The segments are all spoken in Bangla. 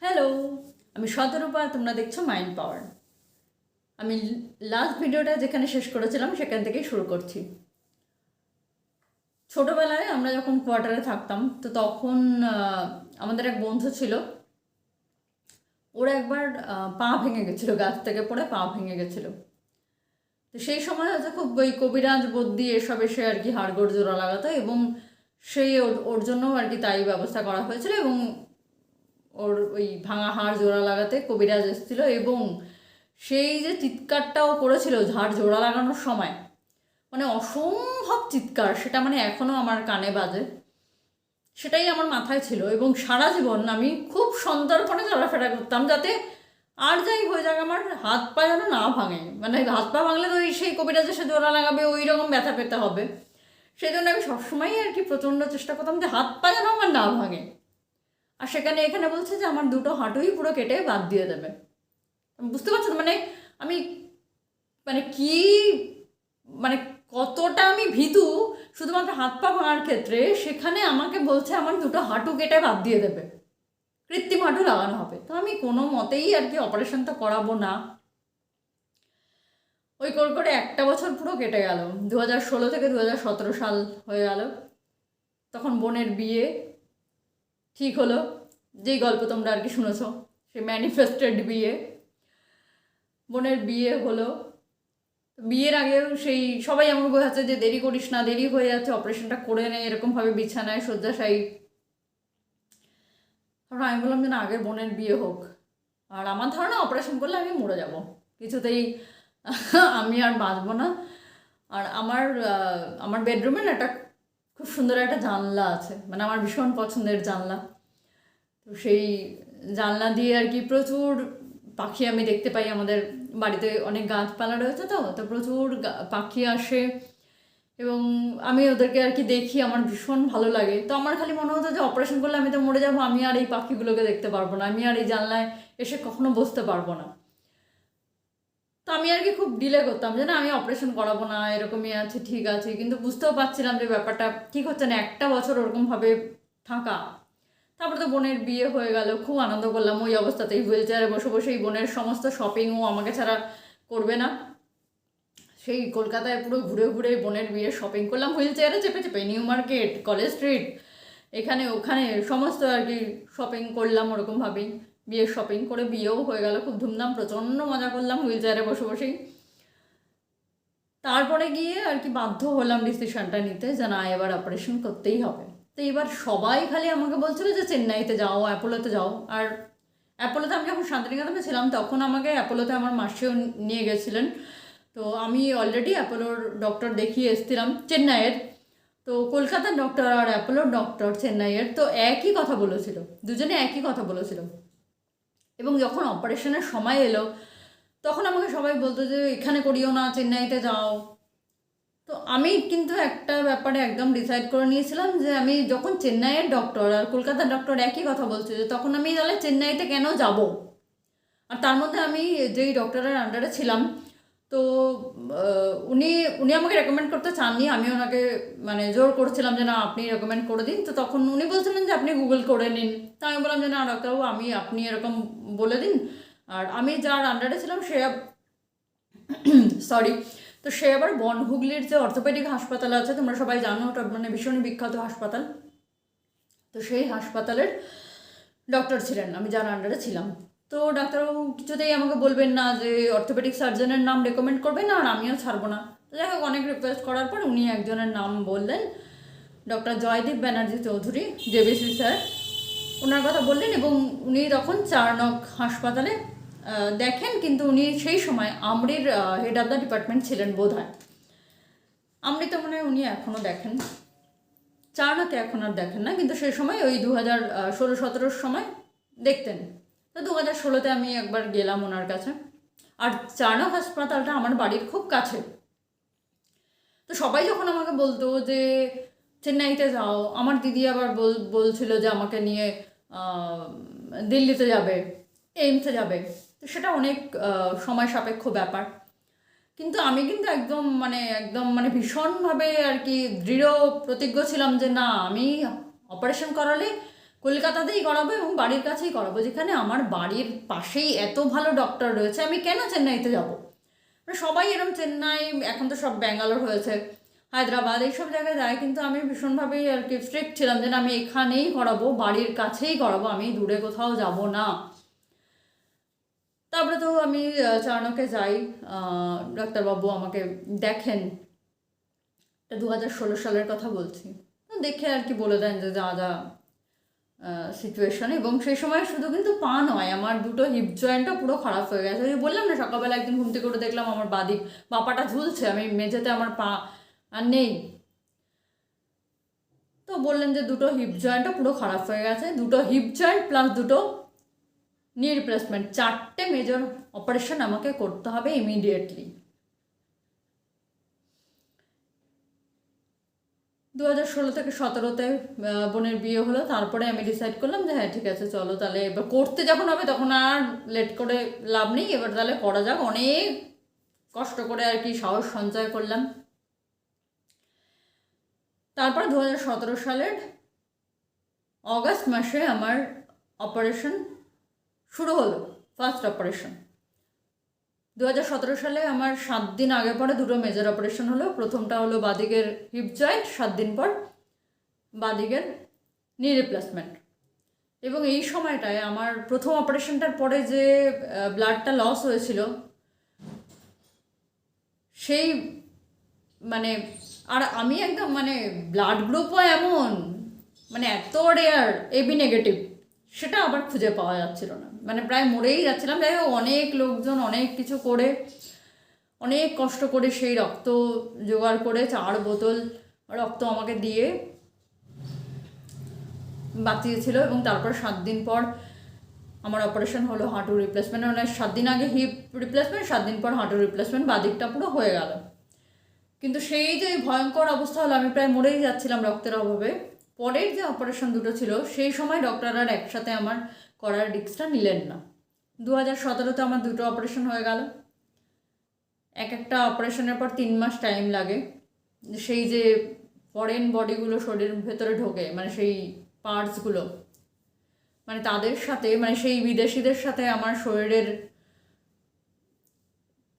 হ্যালো, আমি শতরূপা, তোমরা দেখছো মাইন্ড পাওয়ার। আমি লাস্ট ভিডিওটা যেখানে শেষ করেছিলাম সেখান থেকেই শুরু করছি। ছোটোবেলায় আমরা যখন কোয়ার্টারে থাকতাম তো তখন আমাদের এক বন্ধু ছিল, ওর একবার পা ভেঙে গেছিলো, গাছ থেকে পড়ে পা ভেঙে গেছিলো। তো সেই সময় হয়তো খুব ওই কবিরাজ বদ্যি এসব এসে আর কি হাড়গোড় জোড়া লাগাতো, এবং সেই ওর জন্য আর কি তাই ব্যবস্থা করা হয়েছিল, এবং ওর ওই ভাঙা হাড় জোড়া লাগাতে কবিরাজ এসেছিল, এবং সেই যে চিৎকারটাও করেছিল ঝাড় জোড়া লাগানোর সময়, মানে অসম্ভব চিৎকার, সেটা মানে এখনও আমার কানে বাজে। সেটাই আমার মাথায় ছিল, এবং সারা জীবন আমি খুব সন্তর্পণে চলাফেরা করতাম যাতে আর যাই হয়ে যাক আমার হাত পা যেন না ভাঙে। মানে হাত পা ভাঙলে তো ওই সেই কবিরাজ এসে জোড়া লাগাবে, ওই রকম ব্যথা পেতে হবে। সেই জন্য আমি সবসময়ই আর কি প্রচণ্ড চেষ্টা করতাম যে হাত পা যেন আমার না ভাঙে। আর সেখানে এখানে বলছে যে আমার দুটো হাঁটুই পুরো কেটে বাদ দিয়ে দেবে। বুঝতে পারছো তো, মানে আমি মানে কি মানে কতটা আমি ভীতু শুধুমাত্র হাত পা ভাঙার ক্ষেত্রে, সেখানে আমাকে বলছে আমার দুটো হাঁটু কেটে বাদ দিয়ে দেবে, কৃত্রিম হাঁটু লাগানো হবে। তো আমি কোনো মতেই আর কি অপারেশন তো করাবো না। ওই করে একটা বছর পুরো কেটে গেল, 2016 থেকে 2017 সাল হয়ে গেল। তখন বোনের বিয়ে ঠিক হলো, যেই গল্প তোমরা আর কি শুনেছ, সে ম্যানিফেস্টেড বিয়ে। বোনের বিয়ে হলো, বিয়ের আগেও সেই সবাই আমাকে বোঝাচ্ছে যে দেরি করিস না, দেরি হয়ে যাচ্ছে, অপারেশনটা করে নে, এরকমভাবে বিছানায় শয্যাশায়ী। তারপর আমি বললাম যে না, আগের বোনের বিয়ে হোক। আর আমার ধারণা অপারেশন করলে আমি মরে যাব, কিছুতেই আমি আর বাঁচবো না। আর আমার বেডরুমের একটা খুব সুন্দর একটা জানলা আছে, মানে আমার ভীষণ পছন্দের জানলা। তো সেই জানলা দিয়ে আর কি প্রচুর পাখি আমি দেখতে পাই। আমাদের বাড়িতে অনেক গাছপালা রয়েছে, তো তো প্রচুর পাখি আসে, এবং আমি ওদেরকে আর কি দেখি, আমার ভীষণ ভালো লাগে। তো আমার খালি মনে হতো যে অপারেশন করলে আমি তো মরে যাবো, আমি আর এই পাখিগুলোকে দেখতে পারবো না, আমি আর এই জানলায় এসে কখনো বসতে পারবো না। তো আমি আর কি খুব ডিলে করতাম যে না, আমি অপারেশন করাবো না, এরকমই আছে, ঠিক আছে। কিন্তু বুঝতেও পারছিলাম যে ব্যাপারটা ঠিক হচ্ছে না, একটা বছর ওরকমভাবে থাকা। তারপরে তো বোনের বিয়ে হয়ে গেল, খুব আনন্দ করলাম। ওই অবস্থাতেই হুইল চেয়ারে বসে বসেই বোনের সমস্ত শপিংও আমাকে ছাড়া করবে না। সেই কলকাতায় পুরো ঘুরে ঘুরে বোনের বিয়ের শপিং করলাম হুইল চেয়ারে চেপে চেপে, নিউ মার্কেট, কলেজ স্ট্রিট, এখানে ওখানে সমস্ত আর কি শপিং করলাম ওরকমভাবেই। বিয়ের শপিং করে বিয়েও হয়ে গেল খুব ধুমধাম, প্রচণ্ড মজা করলাম হুইল চেয়ারে বসে বসেই। তারপরে গিয়ে আর কি বাধ্য হলাম ডিসিশনটা নিতে যে না, এবার অপারেশন করতেই হবে। তো এবার সবাই খালি আমাকে বলছিল যে চেন্নাইতে যাও, অ্যাপোলোতে যাও। আর অ্যাপোলোতে আমি যখন শান্তিনিকেতনে ছিলাম তখন আমাকে অ্যাপোলোতে আমার মাসিও নিয়ে গেছিলেন। তো আমি অলরেডি অ্যাপোলোর ডক্টর দেখিয়ে এসেছিলাম চেন্নাইয়ের। তো কলকাতার ডক্টর আর অ্যাপোলোর ডক্টর চেন্নাইয়ের তো একই কথা বলেছিল, দুজনে একই কথা বলেছিল। এবং যখন অপারেশনের সময় এলো তখন আমাকে সবাই বলতো যে এখানে করিও না, চেন্নাইতে যাও। তো আমি কিন্তু একটা ব্যাপারে একদম ডিসাইড করে নিয়েছিলাম যে আমি যখন চেন্নাইয়ের ডক্টর আর কলকাতার ডক্টর একই কথা বলছে, যে তখন আমি তাহলে চেন্নাইতে কেন যাব। আর তার মধ্যে আমি যেই ডক্টরের আন্ডারে ছিলাম, তো উনি উনি আমাকে রেকমেন্ড করতে চাননি, আমি ওনাকে মানে জোর করছিলাম যে না আপনি রেকমেন্ড করে দিন। তো তখন উনি বলছিলেন যে আপনি গুগল করে নিন। তা আমি বললাম যে না ডাক্তারবাবু, আপনি এরকম বলে দিন। আর আমি যার আন্ডারে ছিলাম সে সরি, তো সে আবার হুগলির যে অর্থোপেডিক হাসপাতাল আছে, তোমরা সবাই জানো, ওটা মানে ভীষণই বিখ্যাত হাসপাতাল। তো সেই হাসপাতালের ডক্টর ছিলেন আমি যার আন্ডারে ছিলাম। তো ডাক্তারবাবু কিছুতেই আমাকে বলবেন না যে অর্থোপেডিক সার্জনের নাম রেকমেন্ড করবেন না, আর আমিও ছাড়বো না। তো যাই হোক, অনেক রিকোয়েস্ট করার পর উনি একজনের নাম বললেন, doctor Joydeep Banerjee Chowdhury, JBC sir. ওনার কথা বললেন, এবং উনি তখন 4 নং হাসপাতালে দেখেন। কিন্তু উনি সেই সময় আমরির হেড অফ দ্য ডিপার্টমেন্ট ছিলেন বোধ হয়। আমরি তো মনে হয় উনি এখনও দেখেন, 4 নংকে এখন আর দেখেন না, কিন্তু সেই সময় ওই 2016-17 সময় দেখতেন। তো 2016-তে আমি একবার গেলাম ওনার কাছে। আর 4 নং হাসপাতালটা আমার বাড়ির খুব কাছে। তো সবাই যখন আমাকে বলতো যে চেন্নাইতে যাও, আমার দিদি আবার বলছিল যে আমাকে নিয়ে দিল্লিতে যাবে, এইমসে যাবে। তো সেটা অনেক সময় সাপেক্ষ ব্যাপার। কিন্তু আমি কিন্তু একদম মানে ভীষণভাবে আর কি দৃঢ় প্রতিজ্ঞ ছিলাম যে না, আমি অপারেশন করালে কলকাতাতেই করাবো এবং বাড়ির কাছেই করাবো, যেখানে আমার বাড়ির পাশেই এত ভালো ডক্টর রয়েছে, আমি কেন চেন্নাইতে যাব? সবাই এরকম চেন্নাই, এখন তো সব ব্যাঙ্গালোর হয়েছে, হায়দ্রাবাদ, এইসব জায়গায় যায়, কিন্তু আমি ভীষণভাবেই আর কি স্ট্রিক্ট ছিলাম যে আমি এখানেই করাবো, বাড়ির কাছেই করাবো, আমি দূরে কোথাও যাব না। তারপরে তো আমি চারণকে যাই, ডাক্তারবাবু আমাকে দেখেন, 2016 সালের কথা বলছি, দেখে আর কি বলে দেন যে যা যা সিচুয়েশন। এবং সেই সময় শুধু কিন্তু পা নয়, আমার দুটো হিপ জয়েন্টটা পুরো খারাপ হয়ে গেছে। ওই বললাম না, সকালবেলা একদিন ঘুম থেকে উঠে দেখলাম আমার বাপাটা ঝুলছে, আমি মেঝেতে, আমার পা আর নেই। তো বললেন যে দুটো হিপ জয়েন্টটা পুরো খারাপ হয়ে গেছে, দুটো হিপ জয়েন্ট প্লাস দুটো নি রিপ্লেসমেন্ট, 4টে মেজর অপারেশন আমাকে করতে হবে ইমিডিয়েটলি। 2016 থেকে 17-তে বোনের বিয়ে হলো, তারপরে আমি ডিসাইড করলাম যে হ্যাঁ ঠিক আছে চলো তাহলে, এবার করতে যখন হবে তখন আর লেট করে লাভ নেই, এবার তাহলে করা যাক। অনেক কষ্ট করে আর কি সাহস সঞ্চয় করলাম। তারপর 2017 সালের অগাস্ট মাসে আমার অপারেশন শুরু হলো, ফার্স্ট অপারেশন। 2017 সালে আমার 7 দিন আগে পরে দুটো মেজর অপারেশন হলো। প্রথমটা হলো বাঁদিকের হিপ জয়েন্ট, 7 দিন পর বাঁদিকের নি রিপ্লেসমেন্ট। এবং এই সময়টায় আমার প্রথম অপারেশনটার পরে যে ব্লাডটা লস হয়েছিল, সেই মানে, আর আমি একদম মানে ব্লাড গ্রুপও এমন, মানে এত রেয়ার এবি নেগেটিভ, সেটা আবার খুঁজে পাওয়া যাচ্ছিল না, মানে প্রায় মরেই যাচ্ছিলাম। যাই হোক, অনেক লোকজন অনেক কিছু করে, অনেক কষ্ট করে সেই রক্ত জোগাড় করে 4 বোতল রক্ত আমাকে দিয়ে বাঁচিয়েছিল। এবং তারপর 7 দিন পর আমার অপারেশন হলো হাঁটু রিপ্লেসমেন্ট, মানে 7 দিন আগে হিপ রিপ্লেসমেন্ট, 7 দিন পর হাঁটু রিপ্লেসমেন্ট, বাদিকটা পুরো হয়ে গেল। কিন্তু সেই যে ভয়ঙ্কর অবস্থা হলো, আমি প্রায় মরেই যাচ্ছিলাম রক্তের অভাবে। পরের যে অপারেশন দুটো ছিল, সেই সময় ডক্টররা একসাথে আমার করার রিস্কটা নিলেন না। 2017-তে আমার দুটো অপারেশন হয়ে গেল। একটা অপারেশনের পর 3 মাস টাইম লাগে, সেই যে ফরেন বডিগুলো শরীরের ভেতরে ঢোকে, মানে সেই পার্টসগুলো, মানে তাদের সাথে, মানে সেই বিদেশিদের সাথে আমার শরীরের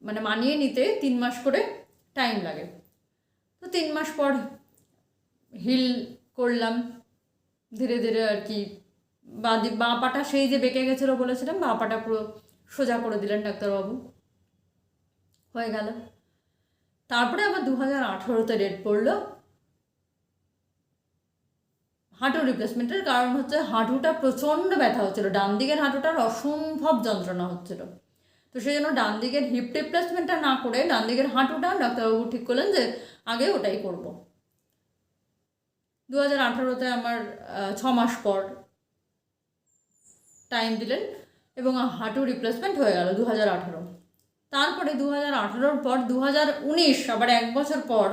মানে মানিয়ে নিতে 3 মাস করে টাইম লাগে। তো 3 মাস পর হিল করলাম ধীরে ধীরে আর কি। বাঁ পাটা সেই যে বেঁকে গেছিলো বলেছিলাম, বাঁ পাটা পুরো সোজা করে দিলেন ডাক্তারবাবু, হয়ে গেল। তারপরে আবার 2018-তে ডেট পড়লো হাঁটু রিপ্লেসমেন্টের। কারণ হচ্ছে হাঁটুটা প্রচণ্ড ব্যথা হচ্ছিলো, ডান দিকের হাঁটুটার অসম্ভব যন্ত্রণা হচ্ছিল। তো সেই জন্য ডান দিকের হিপ রিপ্লেসমেন্টটা না করে ডান দিকের হাঁটুটা ডাক্তারবাবু ঠিক করলেন যে আগে ওটাই করব। 2018-তে আমার 6 মাস পর টাইম দিলেন এবং হাঁটু রিপ্লেসমেন্ট হয়ে গেল 2018। তারপরে 2018-র পর 2019, আবার 1 বছর পর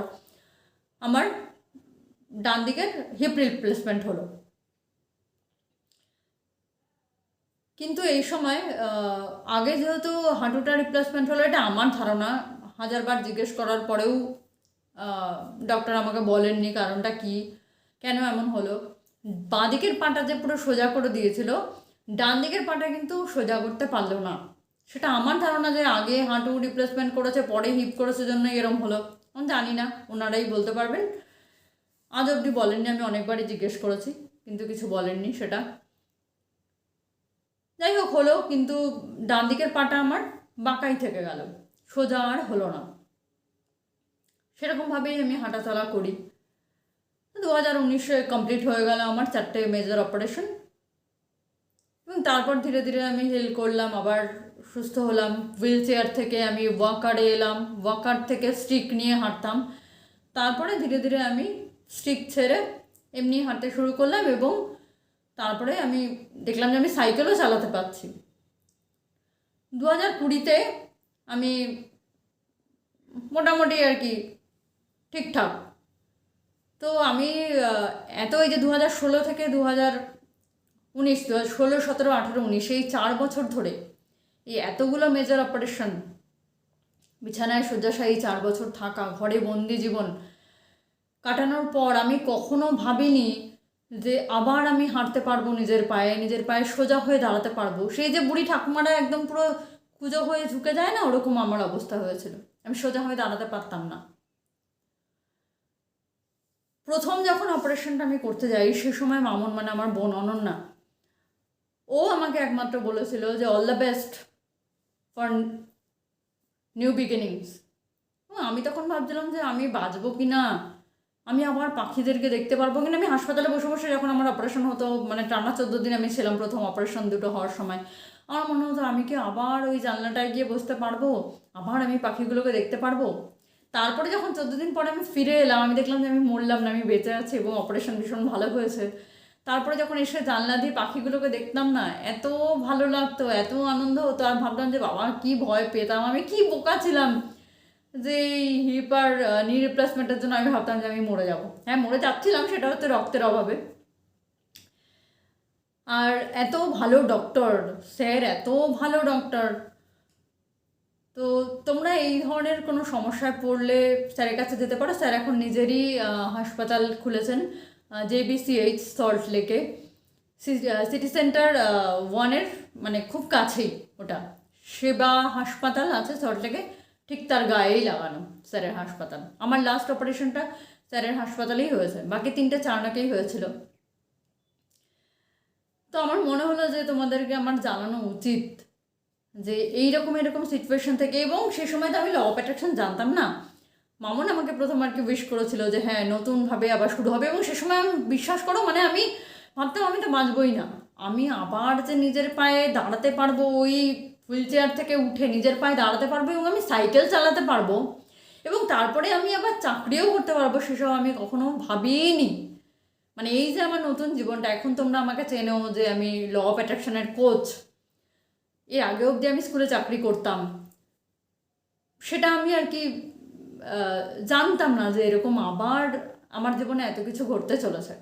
আমার ডান দিকের হিপ রিপ্লেসমেন্ট হলো। কিন্তু এই সময় আগে যেহেতু হাঁটুটা রিপ্লেসমেন্ট হলো, এটা আমার ধারণা, 1000বার জিজ্ঞেস করার পরেও ডক্টর আমাকে বলেননি কারণটা কি, কেন এমন হলো। বাঁ দিকের পাটা যে পুরো সোজা করে দিয়েছিল, ডান দিকের পাটা কিন্তু সোজা করতে পারলো না। সেটা আমার ধারণা যে আগে হাঁটু রিপ্লেসমেন্ট করেছে, পরে হিপ করেছে, জন্য এরম হলো। আমি জানি না, ওনারাই বলতে পারবেন। আজ অবধি বলেননি, আমি অনেকবারই জিজ্ঞেস করেছি কিন্তু কিছু বলেননি সেটা। যাই হোক, হলো, কিন্তু ডান দিকের পাটা আমার বাঁকাই থেকে গেল, সোজা আর হলো না। সেরকমভাবেই আমি হাঁটাচলা করি। 2019-এ কমপ্লিট হয়ে গেল আমার 4টে মেজর অপারেশন। এবং তারপর ধীরে ধীরে আমি হিল করলাম, আবার সুস্থ হলাম। হুইল চেয়ার থেকে আমি ওয়াকারে এলাম, ওয়াকার থেকে স্টিক নিয়ে হাঁটতাম। তারপরে ধীরে ধীরে আমি স্টিক ছেড়ে এমনি হাঁটতে শুরু করলাম এবং তারপরে আমি দেখলাম যে আমি সাইকেলও চালাতে পারছি। 2020-তে আমি মোটামুটি আর কি ঠিকঠাক। তো আমি এত এই যে 2016 থেকে 2019, 2016, 17, 18, 19, এই 4 বছর ধরে এই এতগুলো মেজর অপারেশন, বিছানায় শয্যাশায়ী 4 বছর থাকা, ঘরে বন্দি জীবন কাটানোর পর আমি কখনো ভাবিনি যে আবার আমি হাঁটতে পারবো নিজের পায়ে সোজা হয়ে দাঁড়াতে পারবো। সেই যে বুড়ি ঠাকুমারা একদম পুরো কুঁজো হয়ে ঝুঁকে যায় না, ওরকম আমার অবস্থা হয়েছিল। আমি সোজা হয়ে দাঁড়াতে পারতাম না। প্রথম যখন অপারেশনটা আমি করতে যাই, সে সময় মামুন মানে আমার বোন অনন্যা, ও আমাকে একমাত্র বলেছিল যে all the best for new beginnings. আমি তখন ভাবছিলাম যে আমি বাঁচবো কি না, আমি আবার পাখিদেরকে দেখতে পারবো কিনা। আমি হাসপাতালে বসে বসে যখন আমার অপারেশন হতো, মানে টানা 14 দিন আমি ছিলাম প্রথম অপারেশন দুটো হওয়ার সময়, আমার মনে হতো আমি কি আবার ওই জানলাটায় গিয়ে বসতে পারবো, আবার আমি পাখিগুলোকে দেখতে পারবো। তারপরে যখন 14 দিন পরে আমি ফিরে এলাম, আমি দেখলাম যে আমি মরলাম না, আমি বেঁচে আছি এবং অপারেশন ভীষণ ভালো হয়েছে। তারপরে যখন এসে জানলা দিয়ে পাখিগুলোকে দেখতাম না, এত ভালো লাগতো, এত আনন্দ হতো। আর ভাবতাম যে বাবা কি ভয় পেতাম, আমি কি বোকা ছিলাম যে এই হিপ আর নি রিপ্লেসমেন্টের জন্য আমি ভাবতাম যে আমি মরে যাব। হ্যাঁ, মরে যাচ্ছিলাম, সেটা হচ্ছে রক্তের অভাবে। আর এত ভালো ডক্টর, স্যার এত ভালো ডক্টর। তো তোমরা এই ধরনের কোনো সমস্যায় পড়লে স্যারের কাছে যেতে পারো। স্যার এখন নিজেরই হাসপাতাল খুলেছেন, JBCH সল্ট লেকে, সিটি সেন্টার 1-এর মানে খুব কাছেই ওটা। সেবা হাসপাতাল আছে সল্ট লেকে, ঠিক তার গায়েই লাগানো স্যারের হাসপাতাল। আমার লাস্ট অপারেশনটা স্যারের হাসপাতালেই হয়েছে, বাকি 3টে চারনাকেই হয়েছিল। তো আমার মনে হলো যে তোমাদেরকে আমার জানানো উচিত যে এরকম সিচুয়েশন থেকে। এবং সে সময় তো আমি ল অফ অ্যাট্রাকশন জানতাম না। মামুন আমাকে প্রথম আর কি উইশ করেছিল যে হ্যাঁ নতুনভাবে আবার শুরু হবে, এবং সে সময় আমি বিশ্বাস করো মানে আমি ভাবতাম আমি তো বাঁচবই না, আমি আবার যে নিজের পায়ে দাঁড়াতে পারবো, ওই হুইল চেয়ার থেকে উঠে নিজের পায়ে দাঁড়াতে পারবো এবং আমি সাইকেল চালাতে পারবো এবং তারপরে আমি আবার চাকরিও করতে পারবো, সেসব আমি কখনো ভাবিনি। মানে এই যে আমার নতুন জীবনটা, এখন তোমরা আমাকে চেনো যে আমি ল অফ অ্যাট্রাকশনের কোচ। এর আগে অবধি আমি স্কুলে চাকরি করতাম, সেটা আমি আর কি জানতাম না যে এরকম আবার আমার জীবনে এত কিছু ঘটতে চলেছে।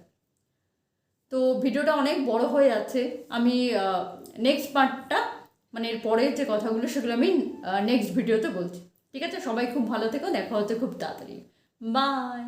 তো ভিডিওটা অনেক বড় হয়ে যাচ্ছে, আমি নেক্সট পার্টটা মানে এর পরের যে কথাগুলো সেগুলো আমি নেক্সট ভিডিওতে বলছি। ঠিক আছে, সবাই খুব ভালো থেকো, দেখা হচ্ছে খুব তাড়াতাড়ি। বাই।